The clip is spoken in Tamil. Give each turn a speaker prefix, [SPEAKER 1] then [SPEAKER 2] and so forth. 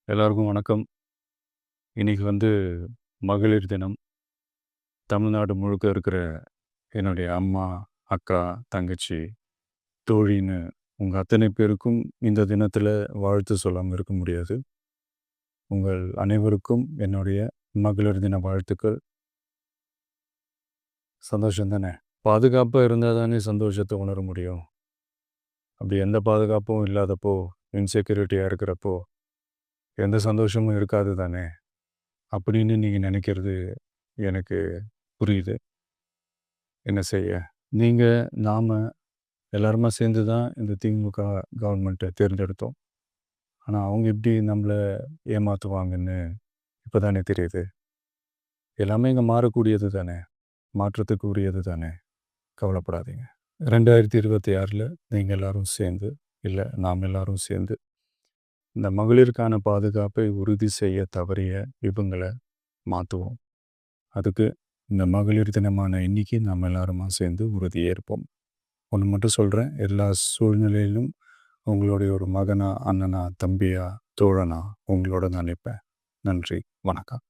[SPEAKER 1] எல்லாருக்கும் வணக்கம். இன்னைக்கு மகளிர் தினம். தமிழ்நாடு முழுக்க இருக்கிற என்னுடைய அம்மா, அக்கா, தங்கச்சி, தோழின்னு உங்க அத்தனை பேருக்கும் இந்த தினத்தில வாழ்த்து சொல்லாம இருக்க முடியாது. உங்கள் அனைவருக்கும் என்னுடைய மகளிர் தின வாழ்த்துக்கள். சந்தோஷம் தானே! பாதுகாப்பா இருந்தா தானே சந்தோஷத்த உணர முடியும். அப்படி எந்த பாதுகாப்பும் இல்லாதப்போ, இன்செக்யூரிட்டியா இருக்கிறப்போ, எந்த சந்தோஷமும் இருக்காது தானே! அப்படின்னு நீங்க நினைக்கிறது எனக்கு புரியுது. என்ன செய்ய? நீங்க, நாம எல்லாருமா சேர்ந்து தான் இந்த திமுக கவர்மெண்ட்டை தேர்ந்தெடுத்தோம். ஆனா, அவங்க எப்படி நம்மள ஏமாத்துவாங்கன்னு இப்ப தானே தெரியுது. எல்லாமே இங்க மாறக்கூடியது தானே! மாற்றத்துக்கு உரியது தானே! கவலைப்படாதீங்க. 2026ல நீங்க எல்லாரும் சேர்ந்து, இல்ல நாம் எல்லாரும் சேர்ந்து, இந்த மகளிருக்கான பாதுகாப்பை உறுதி செய்ய தவறிய இவங்கள மாத்துவோம். அதுக்கு இந்த மகளிர் தினமான இன்னைக்கு நாம எல்லாருமா சேர்ந்து உறுதியேற்போம். ஒண்ணு மட்டும் சொல்றேன், எல்லா சூழ்நிலையிலும் உங்களுடைய ஒரு மகனா, அண்ணனா, தம்பியா, தோழனா உங்களோட நான் நிப்பேன். நன்றி. வணக்கம்.